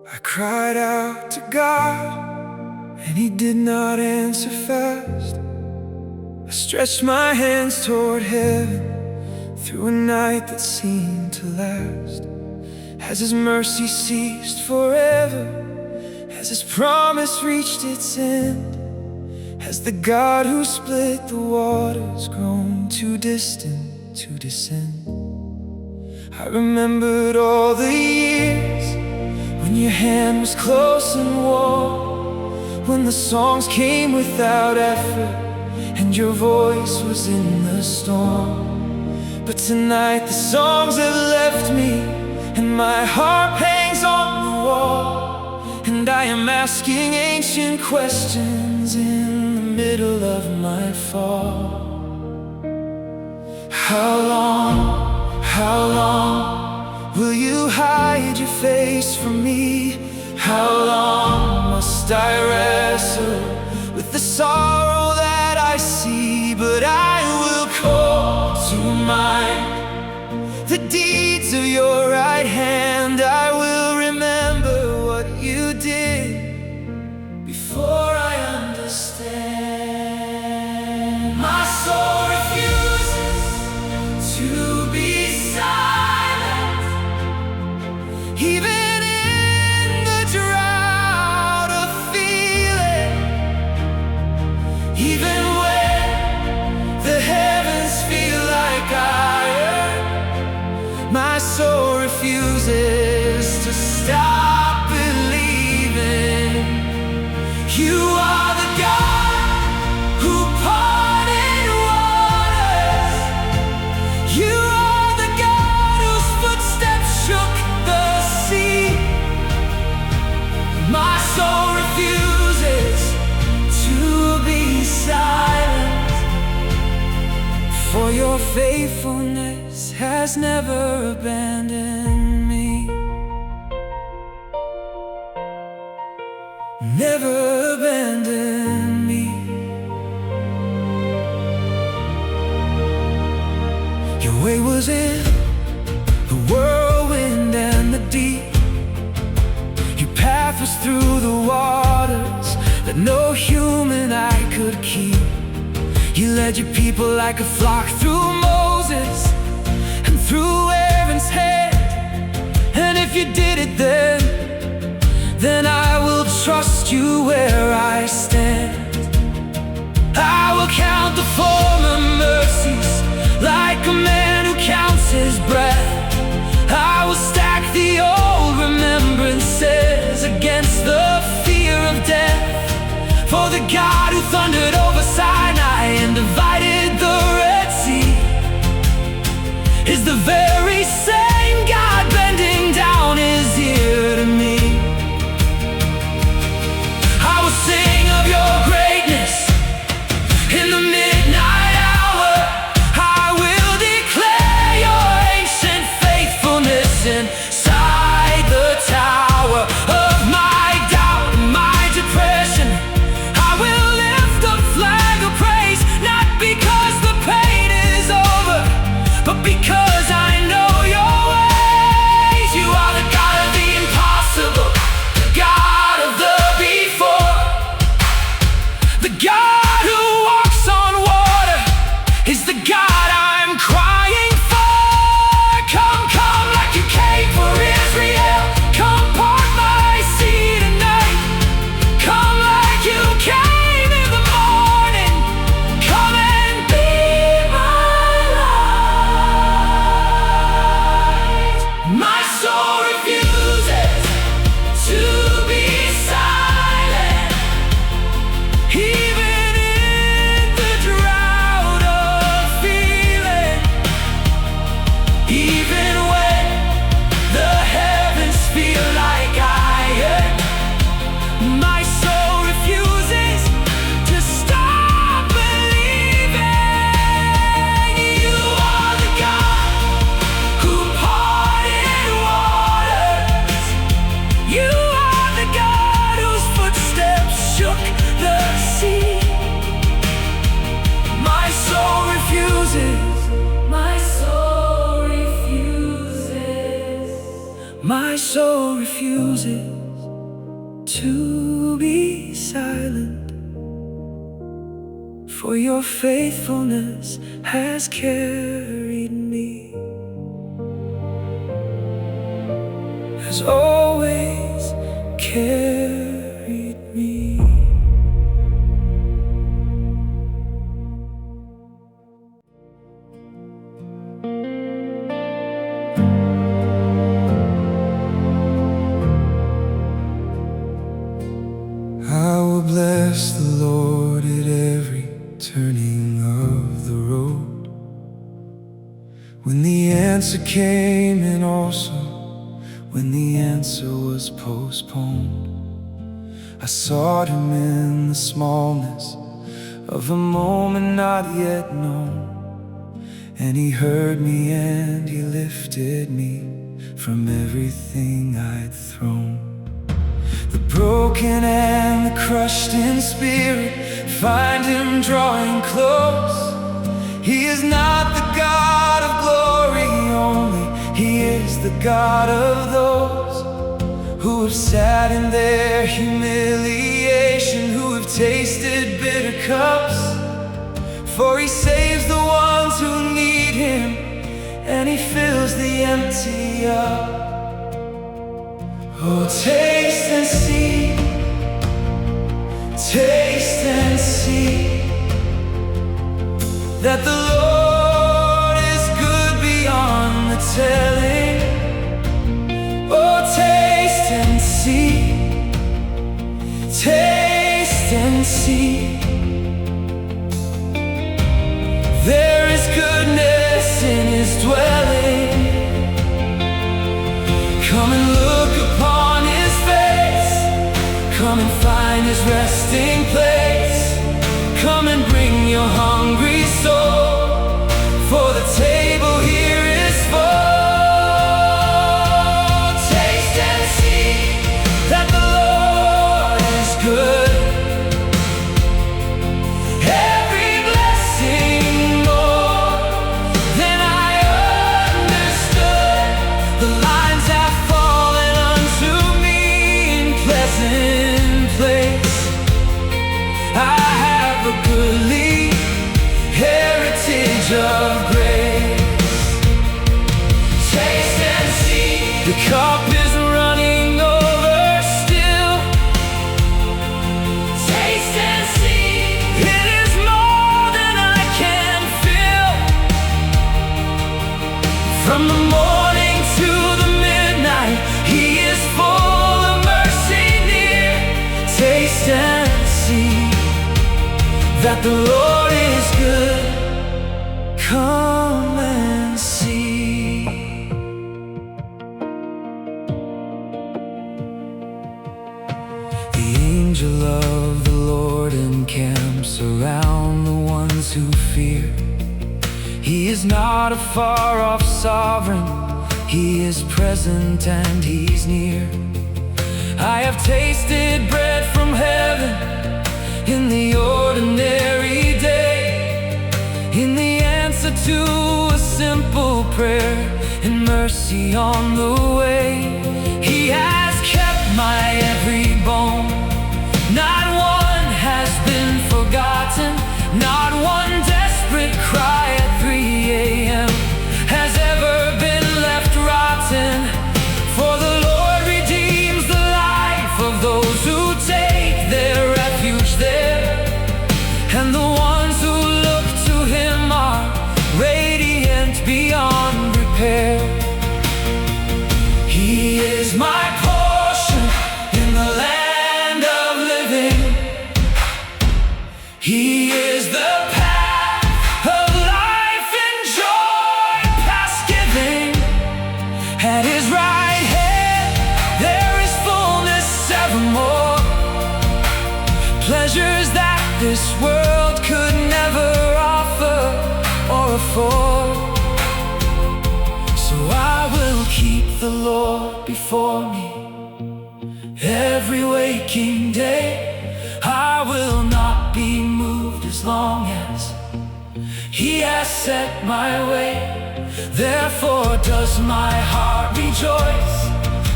I cried out to God, and He did not answer fast. I stretched my hands toward heaven through a night that seemed to last. Has His mercy ceased forever? Has His promise reached its end? Has the God who split the waters grown too distant to descend? I remembered all the years when your hand was close and warm, when the songs came without effort and your voice was in the storm. But tonight the songs have left me, and my heart hangs on the wall, and I am asking ancient questions in the middle of my fall. How long will you hide your face from me? How long must I wrestle with the sorrow that I see? But I will call to mind the deeds of your right hand. I will remember what you did before I understand. My soul refuses to be silent, even in the drought of feeling, even when the heavens feel like iron. My soul refuses to stop believing. You are the God who parted waters. You are the God whose footsteps shook the sea. My soul refuses to be silent, for your faithfulness has never abandoned me. Never abandoned me. Your way was in the whirlwind and the deep. Your path was through the waters that no human eye could keep. You led your people like a flock through Moses and through Aaron's head. And if you did it then I will trust you where I stand. I will count the former mercies like a man who counts his breath. I will stack the old remembrances against the fear of death. For the God who thundered over Sinai and divided the Red Sea is the very same God bending down His ear to me. I will sing of your greatness in the midnight hour. I will declare your ancient faithfulness inside the tower of my doubt and my depression. I will lift a flag of praise, not because the pain is over, but because I know your ways. You are the God of the impossible, the God of the before, the God who walks on water is the God I'm crying for. Come like you came for Israel. Come part my sea tonight. Come like you came in the morning. Come and be my light. My soul refuses to be silent, even in the drought of feeling, even when the heavens feel like iron. My soul refuses to stop believing. You are the God who parted waters. You are the God whose footsteps shook the sea. My soul refuses. My soul refuses. My soul refuses. to be silent, for your faithfulness has carried me, has always carried me. I will bless the Lord at every turning of the road. When the answer came, and also when the answer was postponed, I sought Him in the smallness of a moment not yet known. And He heard me and He lifted me from everything I'd thrown. The broken and the crushed in spirit find Him drawing close. He is not the God of glory only, He is the God of those who have sat in their humiliation, who have tasted bitter cups. For He saves the ones who need Him, and He fills the empty up. Oh, taste and see, taste and see, that the Lord is good beyond the telling. Oh, taste and see, taste and see, there is goodness in His dwelling. Come and look upon His face, come and find His resting place. Come and bring your hungry soul, for the table here is full. Taste and see that the Lord is good. Every blessing more than I understood. The lines have fallen unto me in pleasant place. I have a goodly heritage of grace. Taste and see, the cup is running over still. Taste and see, it is more than I can feel. From the morning to the midnight, He is full of mercy near. Taste and see that the Lord is good. Come and see. The angel of the Lord encamps around the ones who fear. He is not a far-off sovereign, He is present and He's near. I have tasted bread from heaven in the ordinary day, in the answer to a simple prayer, and mercy on the way. He has kept my every bone, not one has been forgotten. Not one desperate cry at 3 a.m. has ever been left rotten. For the Lord redeems the life of those who take their refuge there, and the ones who look to Him are radiant beyond repair. He is my portion in the land of living. He is the path of life and joy past giving. At His right hand there is fullness evermore, pleasures that this world could never offer or afford. So I will keep the Lord before me every waking day. I will not be moved as long as He has set my way. Therefore does my heart rejoice,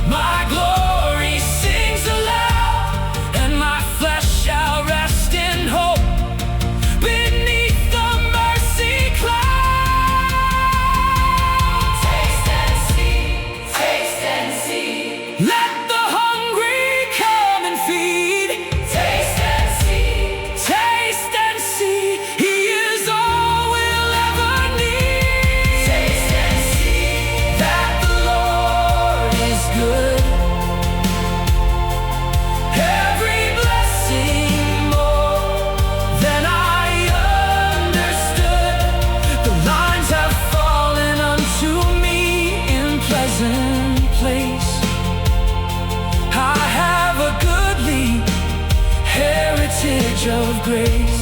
my glory sings aloud. Let the hungry come and feed. Taste and see. Taste and see. He is all we'll ever need. Taste and see that the Lord is good. Every blessing more than I understood. The lines have fallen unto me in pleasant place. I have a goodly heritage of grace.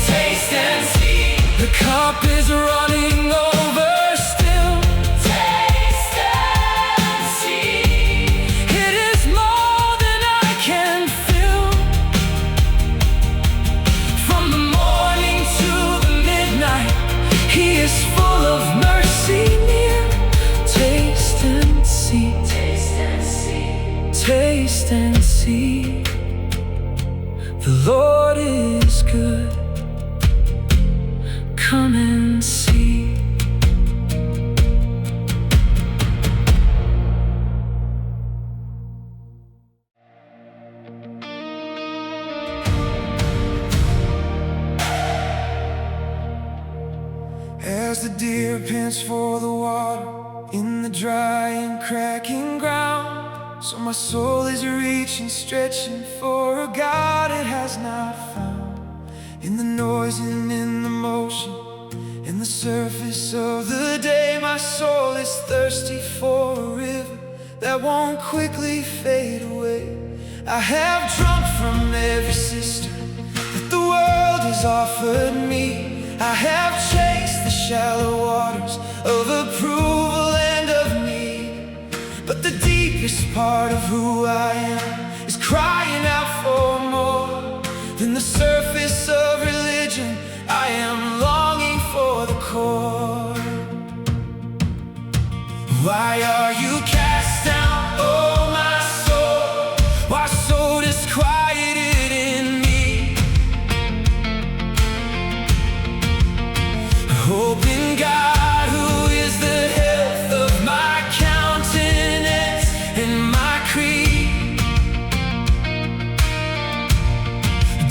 Taste and see. The cup is running over still. Taste and see. It is more than I can fill. From the morning to the midnight, He is full of mercy near. Taste and see. Taste and see. Taste and see. The Lord is good. Come and see. As the deer pants for the water in the dry and cracking ground, so my soul is reaching, stretching for a God it has not found. In the noise and in the motion, in the surface of the day, my soul is thirsty for a river that won't quickly fade away. I have drunk from every cistern that the world has offered me. I have chased the shallow waters of approval and of need, but the deepest part of who I am is crying out for more than the surface of religion. I am longing for the core. Why are you cast down, oh my soul? Why so disquieted in me? Hope in God, who is the health of my countenance and my creed.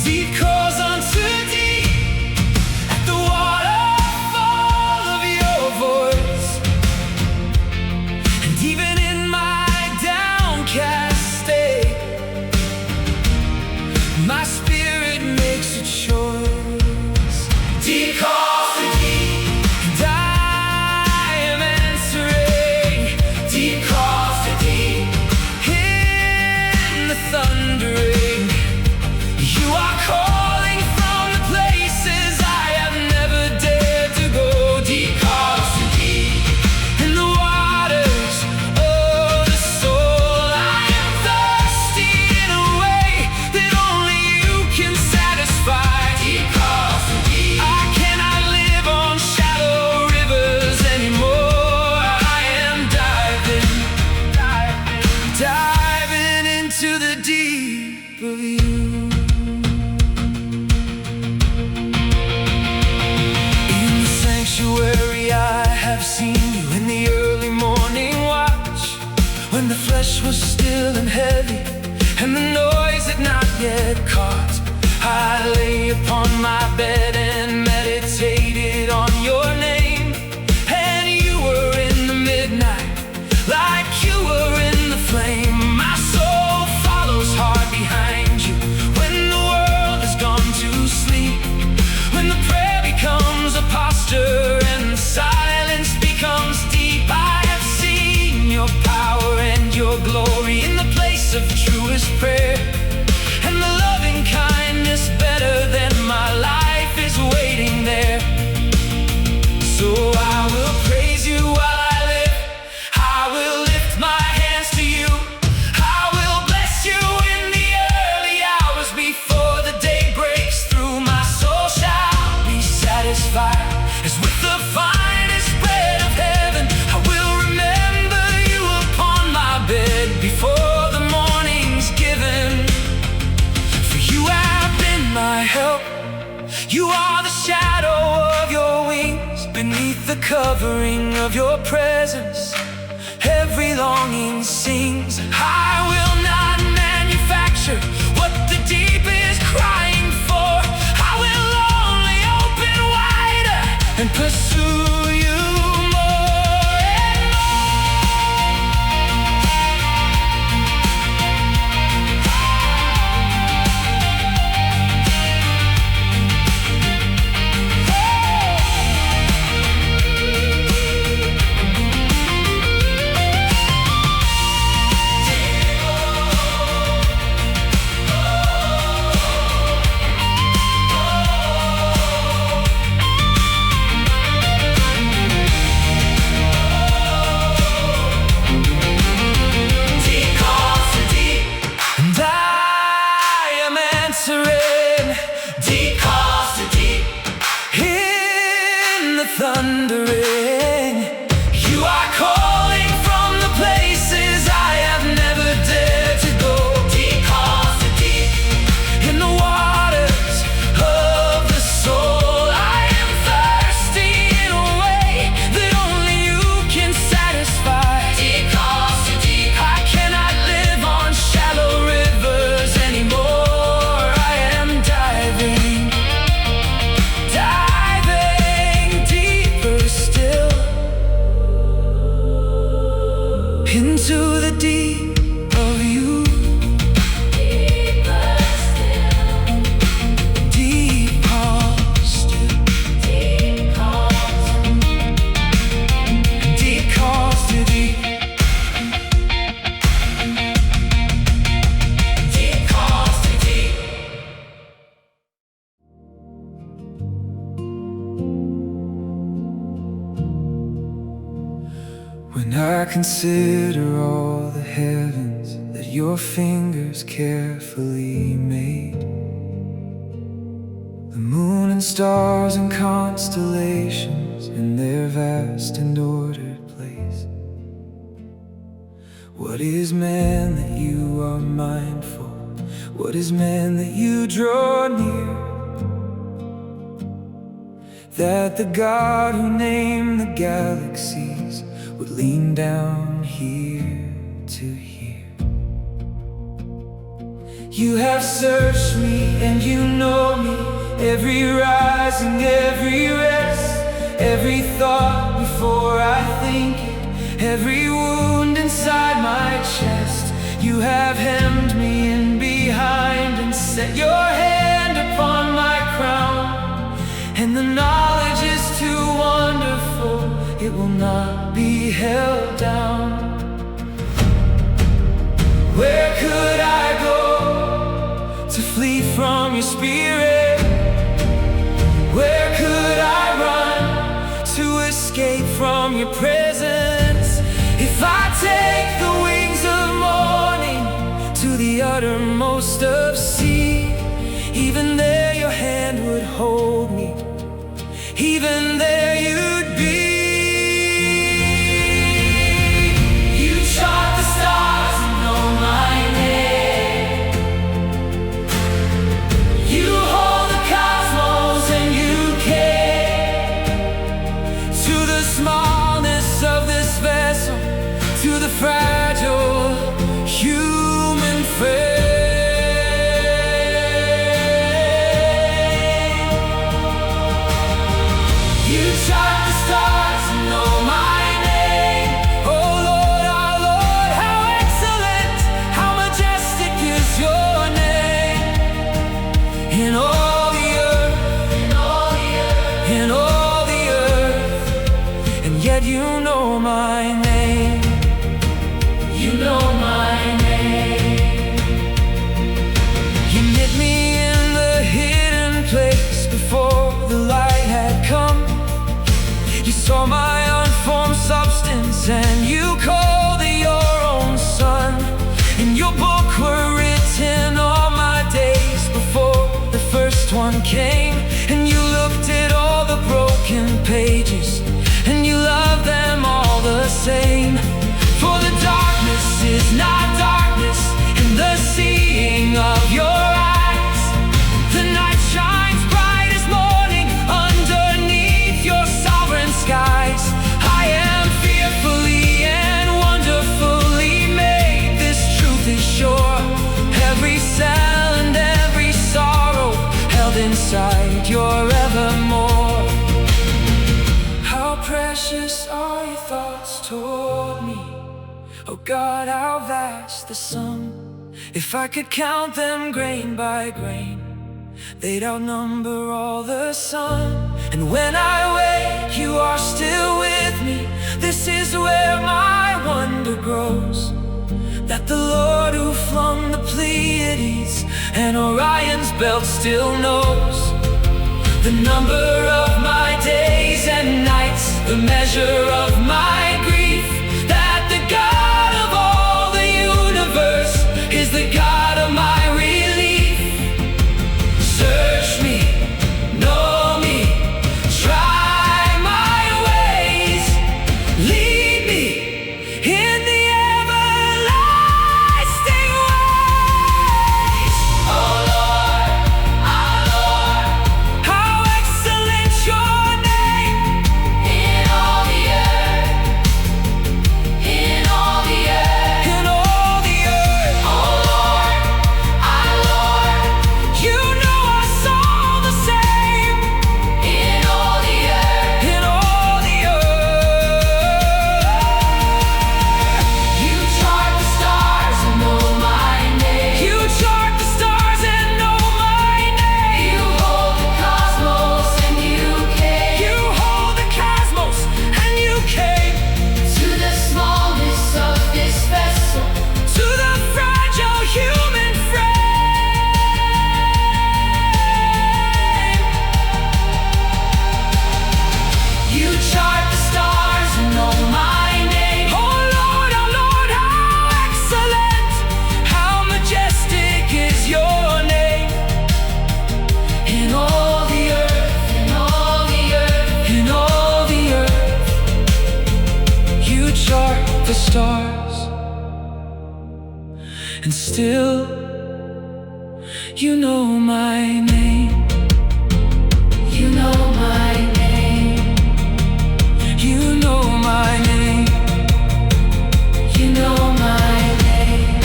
Deep calls unto deep at the waterfall of your voice. And even in my downcast state, my spirit makes a choice. Deep calls to deep, and I am answering. Deep calls to deep, in the thundering. You are calling from the places I have never dared to go. Deep calls to deep, in the waters of the soul. I am thirsty in a way that only you can satisfy. Deep calls to deep. I cannot live on shallow rivers anymore. I am diving into the deep of you. In the sanctuary I have seen you in the early morning watch, when the flesh was still and heavy and the noise had not yet caught. I lay upon my bed and meditated on your name, and you were in the midnight like you were in the flame. My soul follows hard behind you when the world has gone to sleep, when the prayer becomes a posture and the silence becomes deep. I have seen your power and your glory in the place of truest prayer, and the loving kindness better than my life is waiting there. So I will praise you while I live. I will lift my hands to you. I will bless you in the early hours before the day breaks through. My soul shall be satisfied as with the finest bread of heaven. I will remember you upon my bed before the morning's given. For you have been my help. You are the shadow of your wings beneath the covering of your presence. Every longing sings. I will not manufacture what the deep is crying for. I will only open wider and pursue you more and deep calls to deep. In the thundering, you are calling from the places I have never dared to go. Deep calls to deep. In the waters of the soul, I am thirsty in a way that only you can satisfy. Deep calls to deep. I cannot live on shallow rivers anymore. Into the deep of you. Deeper still. Deep calls still. Deep calls. Deep calls to deep. Deep calls to deep. When I consider all the heavens that your fingers carefully made, the moon and stars and constellations in their vast and ordered place, what is man that you are mindful? What is man that you draw near? That the God who named the galaxies would lean down here to hear. You have searched me and you know me, every rising, every rest, every thought before I think it, every wound inside my chest. You have hemmed me in behind and set your hand upon my crown, and the knowledge is too wonderful, it will not be held down. Where could I go to flee from your spirit? Where could I run to escape from your presence? If I take the wings of morning to the uttermost of sea, even there your hand would hold me, even there you'd be. To the fragile human frame, you chart the stars and know my name. Oh Lord, our Lord, how excellent, how majestic is your name. In all the earth, in all the earth, in all the earth, and yet you know my name. You know my name. You knit me in the hidden place before the light had come. You saw my unformed substance and you called it your own son. In your book were written all my days before the first one came. And you looked at all the broken pages and you loved them all the same. For the darkness is God, how vast the sum. If I could count them grain by grain, they'd outnumber all the sun. And when I wake, you are still with me. This is where my wonder grows, that the Lord who flung the Pleiades and Orion's belt still knows the number of my days and nights, the measure of my grief, that the God of all the universe is the God of my relief. Search me, know me, try my ways, lead me in the everlasting ways. Oh Lord, our Lord, how excellent your name in all the earth, in all the earth, in all the earth. Oh Lord, our Lord, you know us all the same in all the earth, in all the earth. You chart the stars and know my name. You chart the stars and know my name. You hold the cosmos and you came. You hold the cosmos and you came to the smallness of this vessel, to the fragile human frame. You chart the stars and know my name. Oh Lord, how excellent, how majestic is your name in all the earth, in all the earth, in all the earth. You chart the stars, and still you know my name. You know my name. You know my name. You know my name.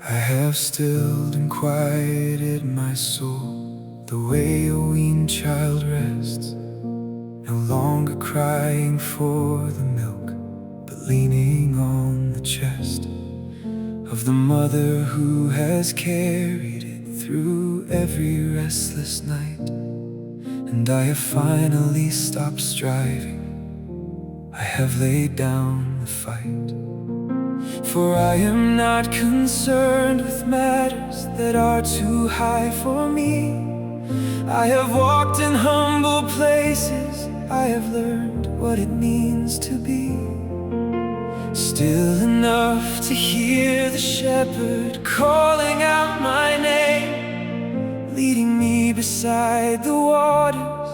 I have stilled and quieted my soul, the way a weaned child rests, no longer crying for the milk, but leaning on the chest of the mother who has carried it through every restless night. And I have finally stopped striving, I have laid down the fight. For I am not concerned with matters that are too high for me. I have walked in humble places, I have learned what it means to be still enough to hear the shepherd calling out my name, leading me beside the waters,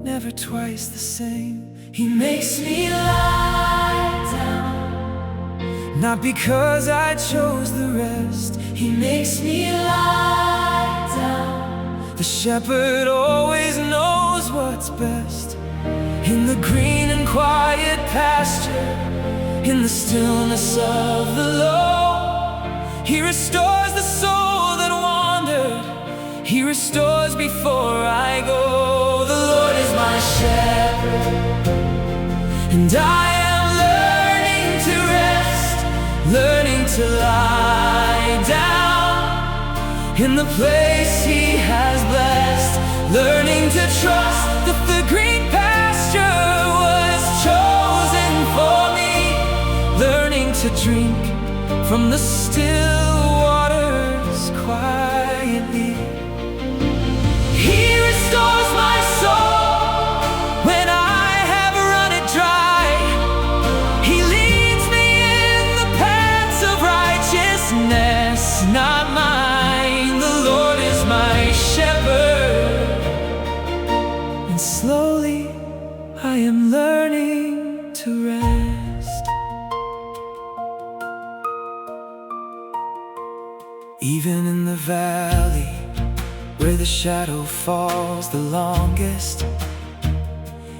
never twice the same. He makes me lie down, not because I chose the rest. He makes me lie down. The shepherd always knows what's best. In the green and quiet pasture, in the stillness of the low, He restores the soul that wandered. He restores before I go. The Lord is my shepherd, and I am learning to rest, learning to lie down in the place He has blessed, learning to trust that the green pasture was chosen for me, learning to drink from the still waters quietly. He restores my soul when I have run it dry. He leads me in the paths of righteousness, not mine. The Lord is my shepherd, and slowly I am learning to rest. Even in the valley where the shadow falls the longest,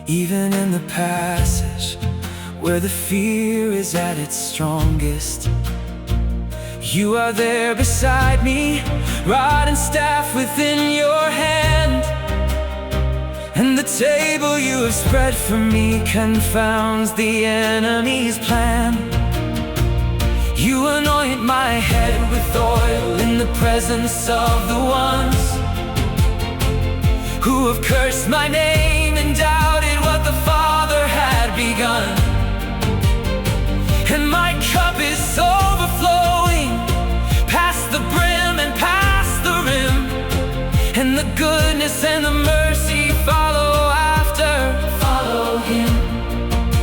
even in the passage where the fear is at its strongest. You are there beside me, rod and staff within your hand, and the table you have spread for me confounds the enemy's plan. You anoint my head with oil in the presence of the ones who have cursed my name and doubted what the Father had begun. And my cup is overflowing, past the brim and past the rim, and the goodness and the mercy follow him.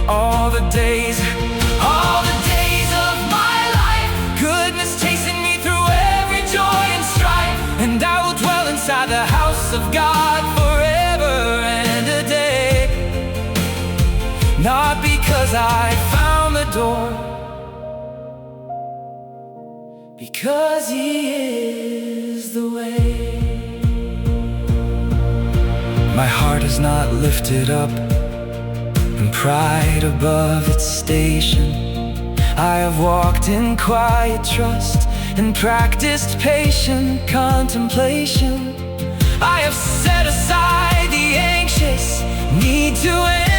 All the days of my life, goodness chasing me through every joy and strife. And I will dwell inside the house of God forever and a day, not because I found the door, because He is the way. My heart is not lifted up and pride above its station. I have walked in quiet trust and practiced patient contemplation. I have set aside the anxious need to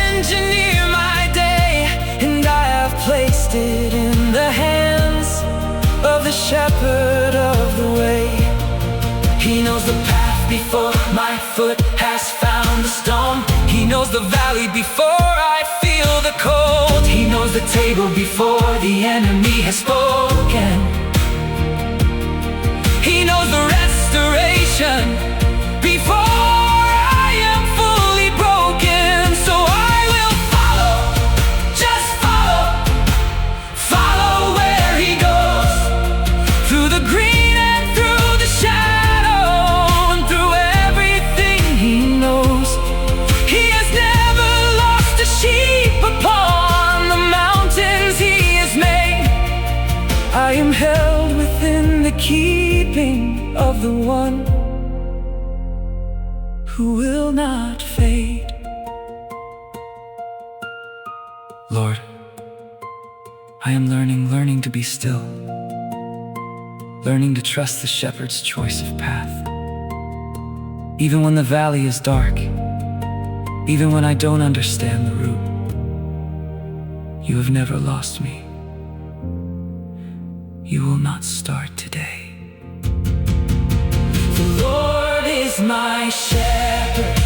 engineer my day, and I have placed it in the hands of the shepherd of the way. He knows the path before my foot has found the stone. He knows the valley before I feel the cold. He knows the table before the enemy has spoken. He knows the restoration before I am fully broken. So I will follow, just follow where He goes, through the green and through the shadow, and through everything He knows. He has never lost a sheep upon the mountains He has made. I am held within the keeping of the one who will not fade. Lord, I am learning to be still, learning to trust the shepherd's choice of path. Even when the valley is dark, even when I don't understand the route, You have never lost me. You will not start today. The Lord is my shepherd,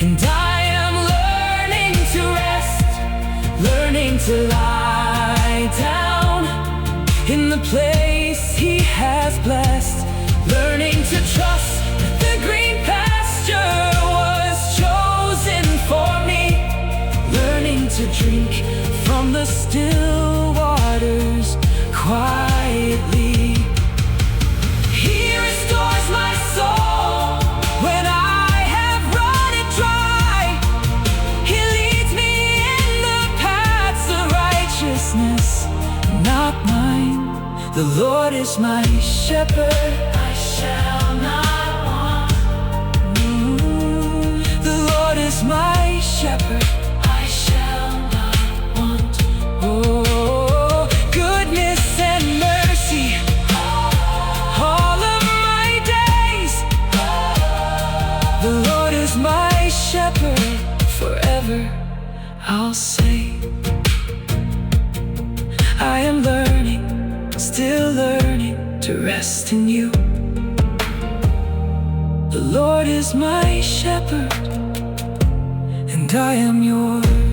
and I am learning to rest, learning to lie down in the place He has blessed, learning to trust that the green pasture was chosen for me, learning to drink from the still waters quietly. He restores my soul when I have run it dry. He leads me in the paths of righteousness, not mine. The Lord is my shepherd, I shall not want. The Lord is my shepherd, I shall not want. Oh, goodness and mercy all of my days. The Lord is my shepherd, forever I'll say. I am learning, still learning to rest in You. The Lord is my shepherd, and I am Yours.